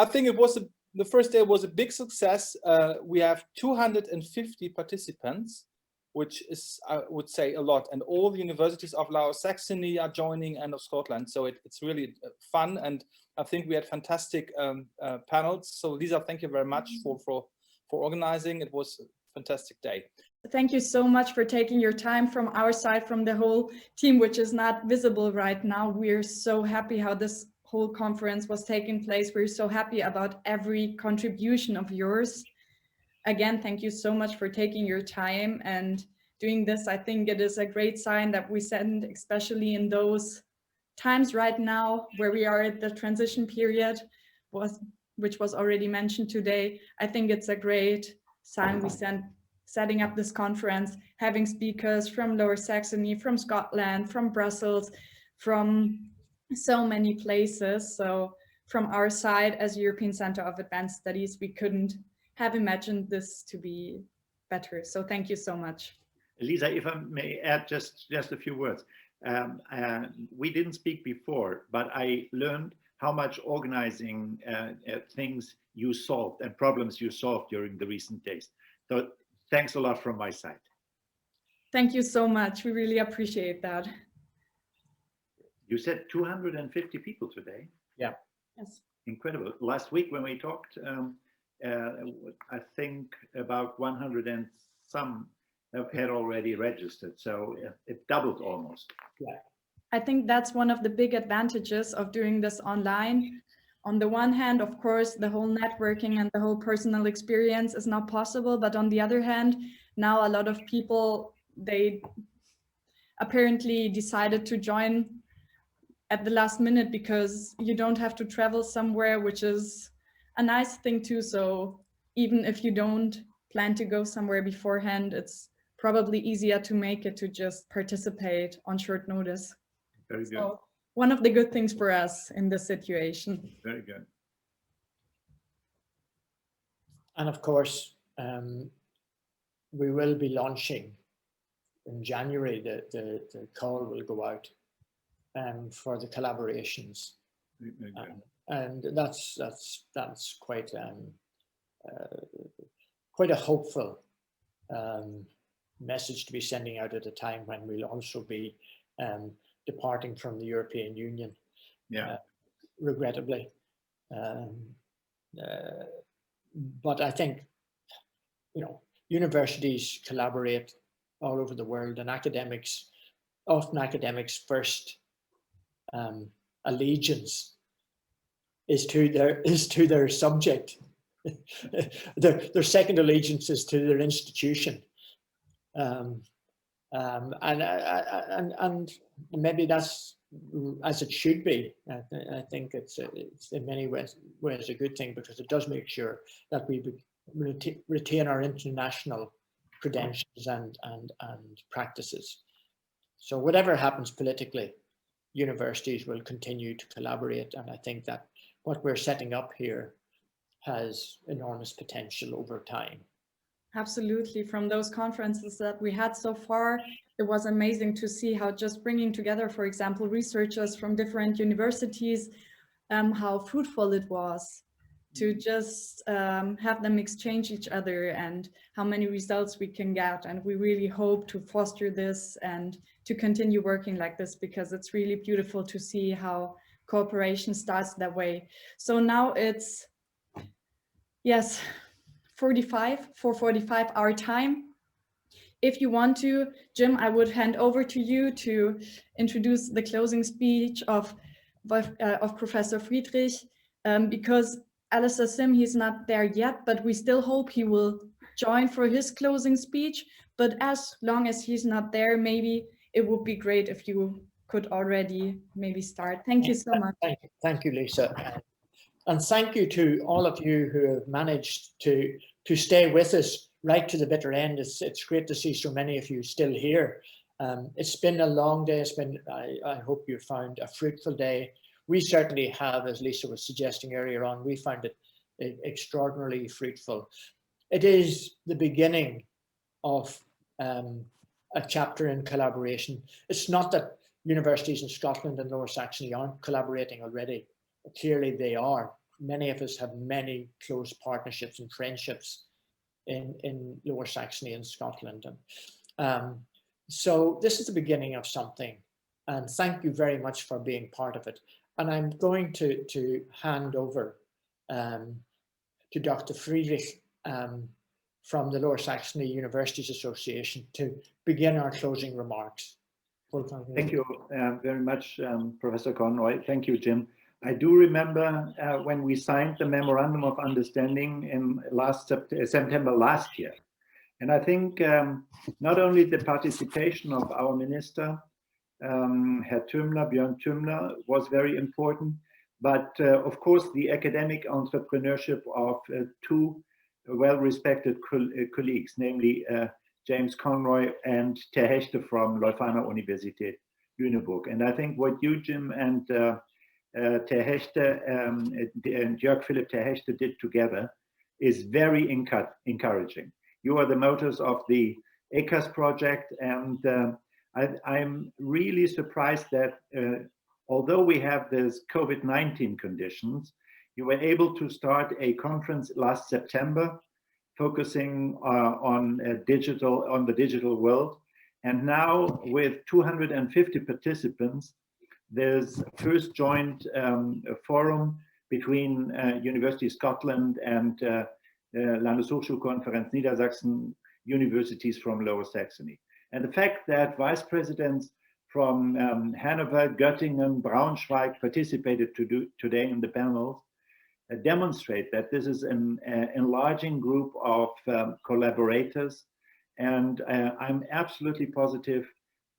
I think the first day was a big success. We have 250 participants, which is, I would say, a lot. And all the universities of Lower Saxony are joining, and of Scotland. So it's really fun. And I think we had fantastic panels. So Lisa, thank you very much for organizing. It was a fantastic day. Thank you so much for taking your time from our side, from the whole team, which is not visible right now. We're so happy how this whole conference was taking place. We're so happy about every contribution of yours. Again, thank you so much for taking your time and doing this. I think it is a great sign that we send, especially in those times right now where we are at the transition period, which was already mentioned today. I think it's a great sign we send setting up this conference, having speakers from Lower Saxony, from Scotland, from Brussels, from so many places. So from our side as European Center of Advanced Studies, we couldn't have imagined this to be better. So thank you so much. Lisa, if I may add just a few words. We didn't speak before, but I learned how much organizing things you solved and problems you solved during the recent days. So thanks a lot from my side. Thank you so much. We really appreciate that. You said 250 people today? Yeah. Yes. Incredible. Last week when we talked, I think about 100 and some had already registered. So it doubled almost. Yeah. I think that's one of the big advantages of doing this online. On the one hand, of course, the whole networking and the whole personal experience is not possible. But on the other hand, now a lot of people, they apparently decided to join at the last minute because you don't have to travel somewhere, which is a nice thing too. So even if you don't plan to go somewhere beforehand, it's probably easier to make it to just participate on short notice. Very good. So one of the good things for us in this situation. Very good. And of course, we will be launching in January. The call will go out for the collaborations, and that's quite a hopeful message to be sending out at a time when we'll also be departing from the European Union, regrettably. But I think, universities collaborate all over the world, and often academics' first allegiance is to their subject. Their second allegiance is to their institution. And maybe that's as it should be. I think it's in many ways a good thing, because it does make sure that we retain our international credentials and practices. So whatever happens politically, universities will continue to collaborate, and I think that what we're setting up here has enormous potential over time. Absolutely. From those conferences that we had so far, it was amazing to see how just bringing together, for example, researchers from different universities, how fruitful it was to just have them exchange each other, and how many results we can get. And we really hope to foster this and to continue working like this, because it's really beautiful to see how cooperation starts that way. So now it's, yes, 4:45 our time. If you want to, Jim, I would hand over to you to introduce the closing speech of Professor Friedrich, because Alistair Sim, he's not there yet, but we still hope he will join for his closing speech. But as long as he's not there, maybe it would be great if you could already maybe start. Thank you so much. Thank you, Lisa. And thank you to all of you who have managed to stay with us right to the bitter end. It's great to see so many of you still here. It's been a long day. I hope you found a fruitful day. We certainly have, as Lisa was suggesting earlier on, we found it extraordinarily fruitful. It is the beginning of a chapter in collaboration. It's not that universities in Scotland and Lower Saxony aren't collaborating already. Clearly they are. many of us have many close partnerships and friendships in Lower Saxony and Scotland. And so this is the beginning of something. And thank you very much for being part of it. And I'm going to hand over to Dr. Friedrich from the Lower Saxony Universities Association to begin our closing remarks. Thank you very much, Professor Conroy. Thank you, Jim. I do remember when we signed the Memorandum of Understanding in September last year. And I think not only the participation of our minister, Herr Tümmler, Björn Tümmler, was very important, but of course the academic entrepreneurship of two well-respected colleagues, namely James Conroy and Ter Hechte from Leuphana Universität Lüneburg. And I think what you, Jim, and Ter Hechte and Jörg Philipp Ter Hechte did together is very encouraging. You are the motors of the ECAS project, and I'm really surprised that although we have this COVID-19 conditions, you were able to start a conference last September focusing on the digital world. And now with 250 participants, there's first joint forum between University of Scotland and Landeshochschulkonferenz Niedersachsen universities from Lower Saxony. And the fact that vice presidents from Hanover, Göttingen, Braunschweig participated today in the panels demonstrate that this is an enlarging group of collaborators. And I'm absolutely positive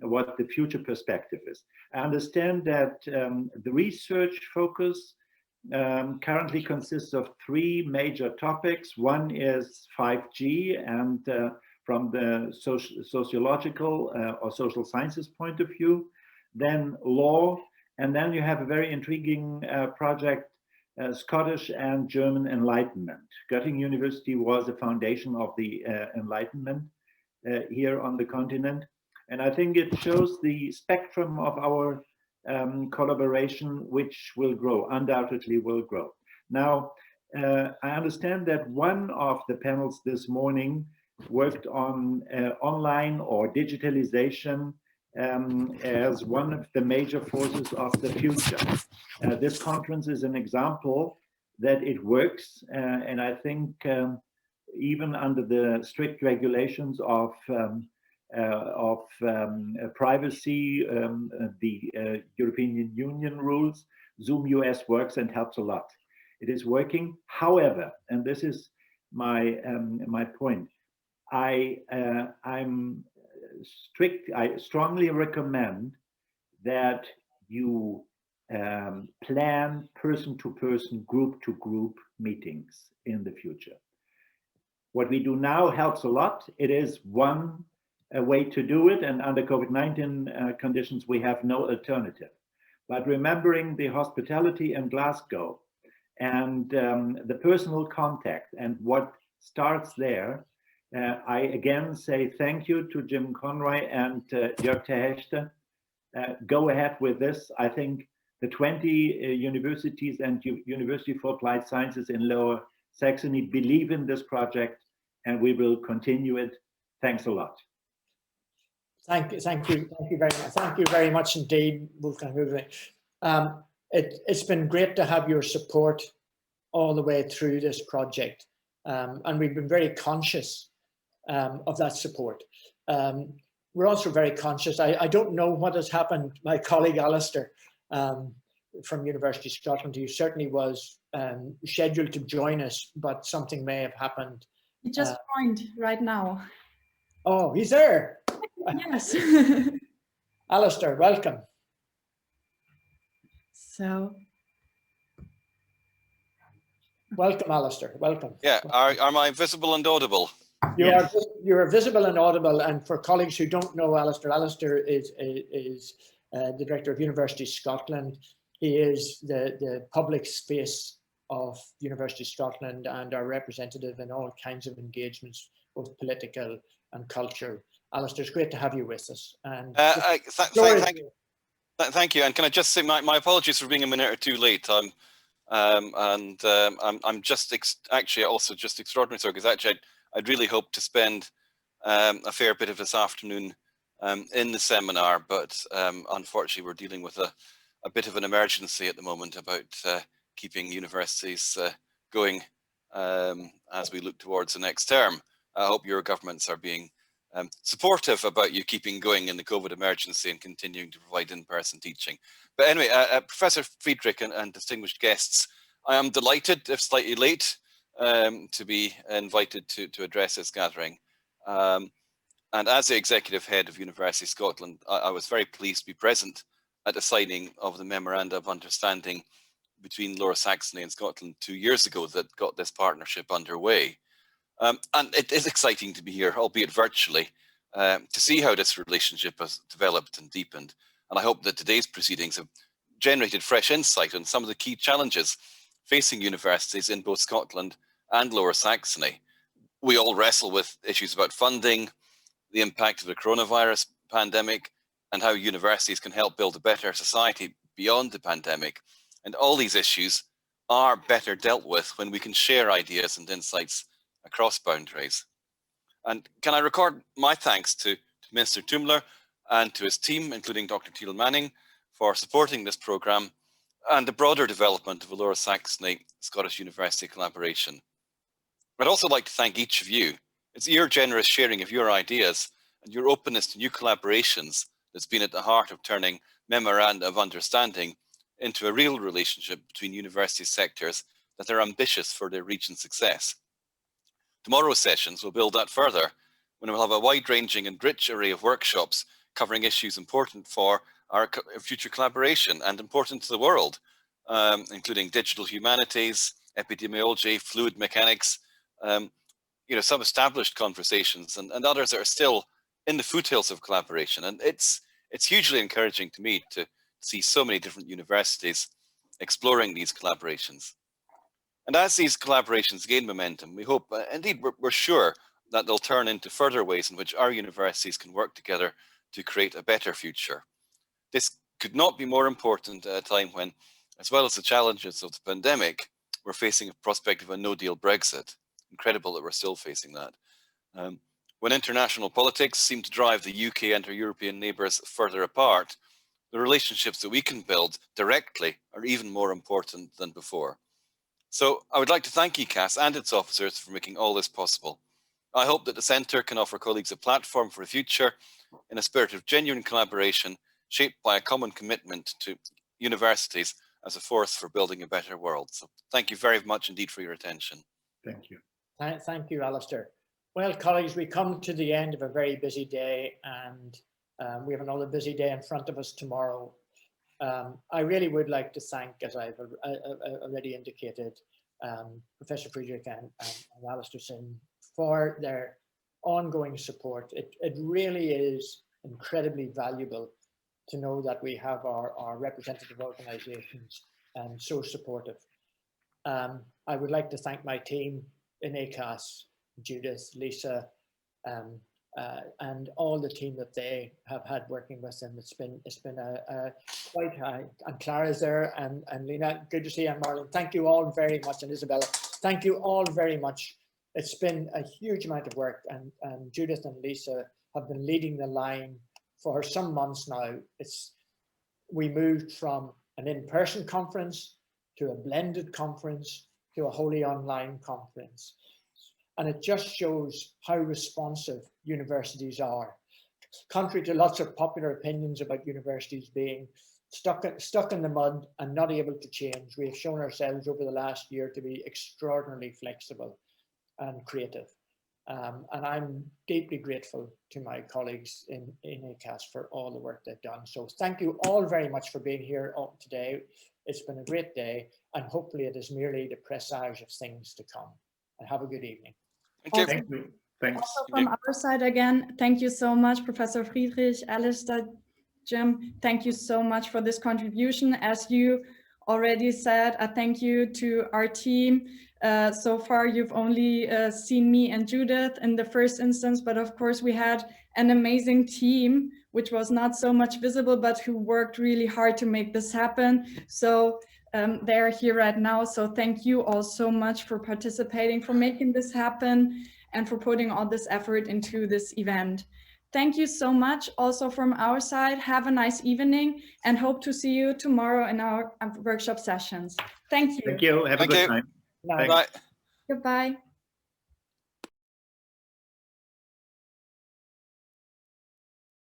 what the future perspective is. I understand that the research focus currently consists of three major topics. One is 5G, and from the sociological or social sciences point of view, then law, and then you have a very intriguing project, Scottish and German Enlightenment. Göttingen University was the foundation of the Enlightenment here on the continent. And I think it shows the spectrum of our collaboration, which will grow, undoubtedly will grow. Now, I understand that one of the panels this morning worked on online or digitalization as one of the major forces of the future. This conference is an example that it works, and I think even under the strict regulations of privacy, the European Union rules, Zoom US works and helps a lot. It is working. However, and this is my point, I strongly recommend that you plan person-to-person, group-to-group meetings in the future. What we do now helps a lot. It is one way to do it, and under COVID-19 conditions, we have no alternative. But remembering the hospitality in Glasgow and the personal contact and what starts there, I again say thank you to Jim Conroy and Jörg Ter Hechte. Go ahead with this. I think the 20 universities and University for Applied Sciences in Lower Saxony believe in this project, and we will continue it. Thanks a lot. Thank you very much. Thank you very much indeed, Wolfgang. It's been great to have your support all the way through this project, and we've been very conscious of that support. We're also very conscious. I don't know what has happened. My colleague Alistair from University of Scotland, who certainly was scheduled to join us, but something may have happened. He just joined right now. Oh, he's there. Yes. Alistair, welcome. So. Welcome, Alistair. Welcome. Yeah. Am I visible and audible? You are visible and audible. And for colleagues who don't know Alistair, Alistair is the director of University of Scotland. He is the public space of University of Scotland and our representative in all kinds of engagements, both political and culture. Alistair, it's great to have you with us. And thank you. And can I just say my apologies for being a minute or two late. I'm just actually also just extraordinary, so because actually I'd really hoped to spend a fair bit of this afternoon in the seminar, but unfortunately we're dealing with a bit of an emergency at the moment about keeping universities going as we look towards the next term. I hope your governments are being supportive about you keeping going in the COVID emergency and continuing to provide in-person teaching. But anyway, Professor Friedrich and distinguished guests, I am delighted, if slightly late, to be invited to address this gathering. And as the executive head of University Scotland, I was very pleased to be present at the signing of the Memoranda of Understanding between Lower Saxony and Scotland 2 years ago that got this partnership underway. And it is exciting to be here, albeit virtually, to see how this relationship has developed and deepened. And I hope that today's proceedings have generated fresh insight on some of the key challenges facing universities in both Scotland and Lower Saxony. We all wrestle with issues about funding, the impact of the coronavirus pandemic, and how universities can help build a better society beyond the pandemic. And all these issues are better dealt with when we can share ideas and insights across boundaries. And can I record my thanks to Minister Tumler and to his team, including Dr. Teal Manning, for supporting this programme and the broader development of a Lower Saxony Scottish University collaboration. I'd also like to thank each of you. It's your generous sharing of your ideas and your openness to new collaborations that's been at the heart of turning Memoranda of Understanding into a real relationship between university sectors that are ambitious for their region's success. Tomorrow's sessions will build that further when we'll have a wide-ranging and rich array of workshops covering issues important for our future collaboration and important to the world, including digital humanities, epidemiology, fluid mechanics, some established conversations and others that are still in the foothills of collaboration. And it's hugely encouraging to me to see so many different universities exploring these collaborations. And as these collaborations gain momentum, we hope, indeed we're sure, that they'll turn into further ways in which our universities can work together to create a better future. This could not be more important at a time when, as well as the challenges of the pandemic, we're facing a prospect of a no-deal Brexit. Incredible that we're still facing that. When international politics seem to drive the UK and our European neighbours further apart, the relationships that we can build directly are even more important than before. So I would like to thank ECAS and its officers for making all this possible. I hope that the Centre can offer colleagues a platform for the future in a spirit of genuine collaboration shaped by a common commitment to universities as a force for building a better world. So thank you very much indeed for your attention. Thank you. Thank you, Alistair. Well, colleagues, we come to the end of a very busy day, and we have another busy day in front of us tomorrow. I really would like to thank, as I've already indicated, Professor Friedrich and Alistair Sin for their ongoing support. It really is incredibly valuable to know that we have our representative organisations so supportive. I would like to thank my team in ACAS, Judith, Lisa, and all the team that they have had working with them. It's been a quite high. And Clara's there, and Lena, good to see you, and Marlon. Thank you all very much, and Isabella, thank you all very much. It's been a huge amount of work, and Judith and Lisa have been leading the line for some months now. We moved from an in-person conference to a blended conference to a wholly online conference. And it just shows how responsive universities are. Contrary to lots of popular opinions about universities being stuck in the mud and not able to change, we have shown ourselves over the last year to be extraordinarily flexible and creative. And I'm deeply grateful to my colleagues in ACAS for all the work they've done. So thank you all very much for being here today. It's been a great day, and hopefully it is merely the presage of things to come. And have a good evening. Thank you. Thanks. Also from our side again, thank you so much, Professor Friedrich, Alistair, Jim. Thank you so much for this contribution. As you already said, a thank you to our team. So far, you've only seen me and Judith in the first instance, but of course we had an amazing team, which was not so much visible, but who worked really hard to make this happen. So they're here right now. So thank you all so much for participating, for making this happen, and for putting all this effort into this event. Thank you so much also from our side. Have a nice evening and hope to see you tomorrow in our workshop sessions. Thank you. Thank you. Have a good time. Bye. Goodbye.